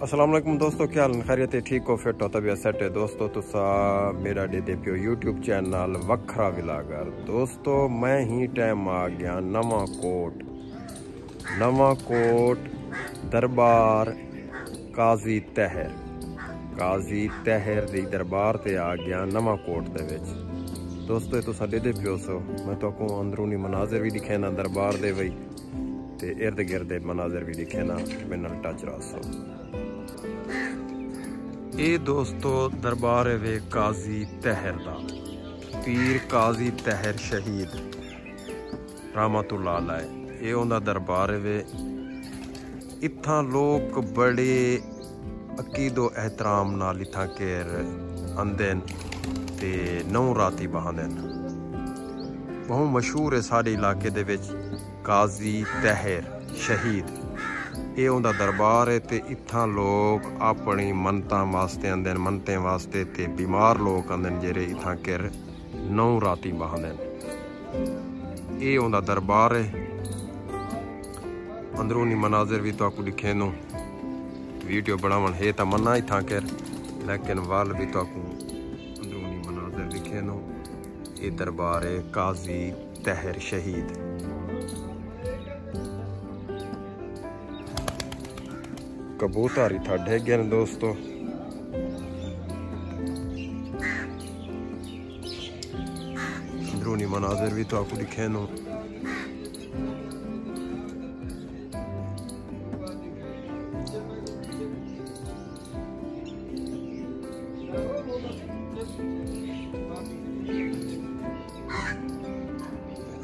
अस्सलाम वालेकुम दोस्तों, क्या हाल खैरियत है? ठीक हो, फिट हो, तबीयत सेट है दोस्तों? तुसा मेरा दे पियो यूट्यूब चैनल वखरा विलागर। दोस्तों मैं ही टाइम आ गया नवा कोट दरबार काजी तहर दी दरबार ते आ गया नवा कोट दे विच। दोस्तों तुसा दे पियो सो मैं तो को अंदरूनी मनाजर भी दिखे ना दरबार दे वही ते इर्द गिर्द मनाजर भी दिखे ना मेरे नाल टच रसो। ये दोस्तों दरबार है वे काजी तहर दा, पीर काजी तहर शहीद रहमतुल्लाह अलैह। ये उनका दरबार है वे। इत्थां लोग बड़े अकीदो एहतराम नाल इत्थां केर आंदे ते नौ राती बहांदे। बहुत मशहूर है सारे इलाके दे विच काजी तहर शहीद। ये उनका दरबार है ते इत्थां लोग अपनी मनतां वास्ते आंदे, मनतें वास्ते ते बीमार लोग आंदे जेरे इत्थां केर नौ राती बहांदे। ये उनका दरबार है। अंदरूनी मनाजिर भी तो दिखे नू वीडियो बनावन है तो मना इत्थां केर, लेकिन वाल भी तो अंदरूनी मनाजिर दिखे नू। ये दरबार है काजी तहर शहीद। कबूतर इत्था ढेग गए दोस्तों। अंदरूनी मनाजिर भी तो आपको दिखे नो।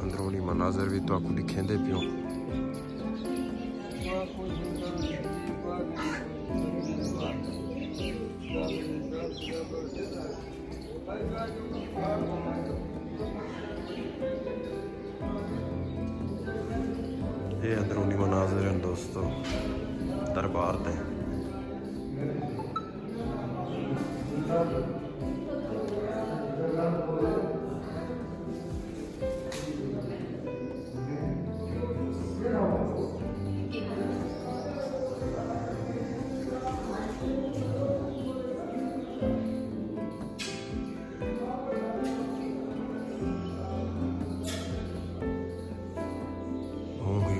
अंदरूनी मनाजिर भी तो आपको दिखेंदे पियो। ये अंदरूनी मनाजिर हैं दोस्तों दरबार दे।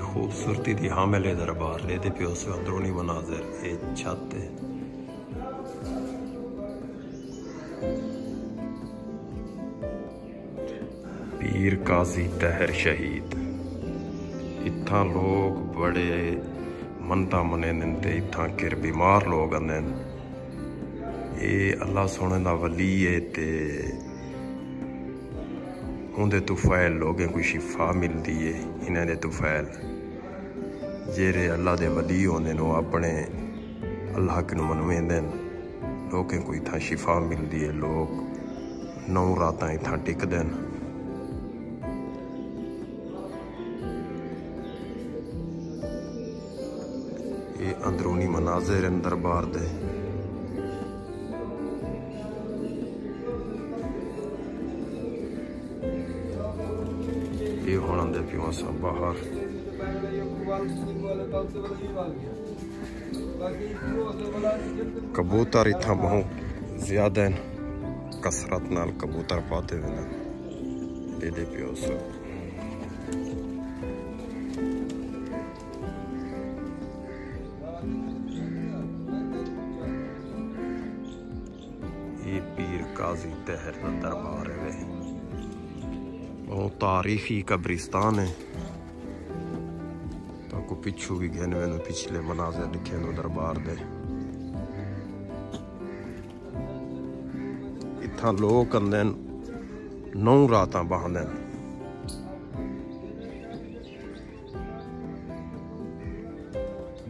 खूबसूरती दी हामिल दरबार ले दे पियो से अंदरूनी मनाजिर। ये छत है। पीर काजी तहर शहीद। इत्थां लोग बड़े मनता मने ते इत्थां किर बीमार लोग आंदे। ये अल्लाह सोने दा वली है ते उंदे तुफैल लोगों को शिफा मिलती है। इन्हां दे तुफैल जेरे अल्लाह दे वली होंदे नो अपने अल्लाह के मनवेंदे लोगों को इत्थां शिफा मिलती है। लोग नौ रातां इत्थां टिकदे। ये अंदरूनी मनाजिर हैं दरबार दे। ये हुण आंदे पियो सब बाहर। कबूतर इत्थां बहुत ज्यादा हैं, कसरत नाल कबूतर पाते हुए दे पियो सब। ये पीर काजी तहर का दरबार है। बहुत तारीखी कब्रिस्तान है। तो पिछू भी गए मैंने पिछले मनाजिर दिखे नो दरबार दे। इत्थां लोग आंदे नौ रातां बहांदे।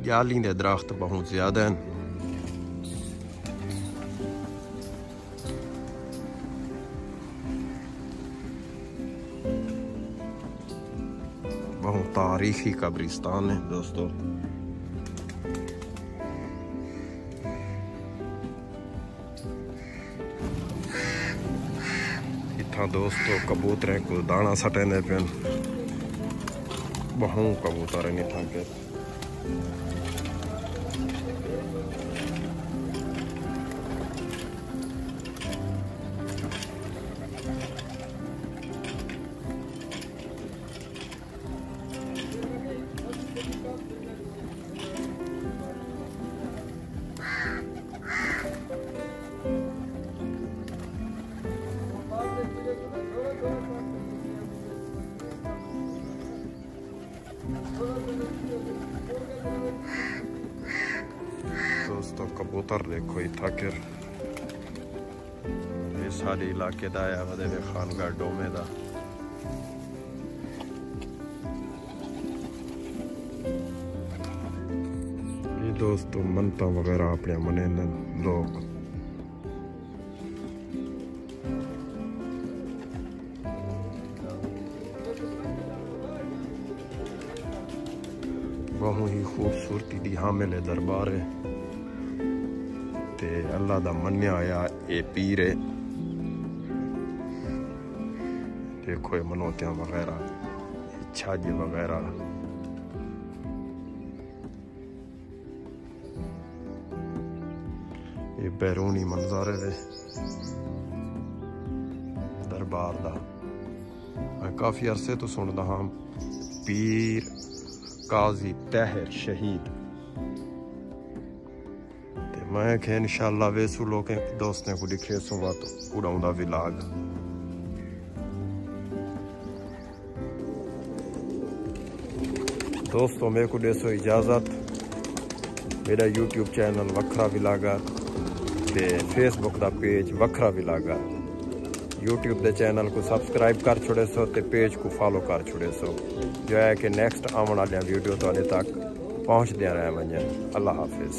जाली दे दरख्त बहुत ज्यादा हैं। बहुत तारीखी कब्रिस्तान है दोस्तों। इत्थां दोस्तों कबूतरें को दाना सटेंदे पे। बहुत कबूतर हैं इत्थां के। दोस्तों कबूतर देखो इतना कर ये सारे इलाके का है वदे वे खानगा डोमे का ये दोस्तों मनता वगैरह अपने मने लोग बहुत ही खूबसूरती दी हामिल है दरबार है ते अल्लाह दा मन्या आया ये पीर है। देखो ये मनोतियां वगैरह छाजे वगैरह ये बैरूनी मंजर है दरबार दा। मैं काफ़ी अरसे तो सुनता हाँ पीर काजी तहर शहीद ते मैं के इंशाल्लाह वेसू लोग दोस्तों को दिखे सो बात उड़ाऊंदा विलाग। दोस्तों मेरे को देसो इजाज़त। मेरा यूट्यूब चैनल वखरा विलागर ते फेसबुक का पेज वखरा विलागर। यूट्यूब के चैनल को सब्सक्राइब कर छोड़े सो ते पेज को फॉलो कर छोड़े सो जो है कि नेक्स्ट आने वाले वीडियो तुहाडे तक पहुँचदे रह वंजन। अल्लाह हाफिज़।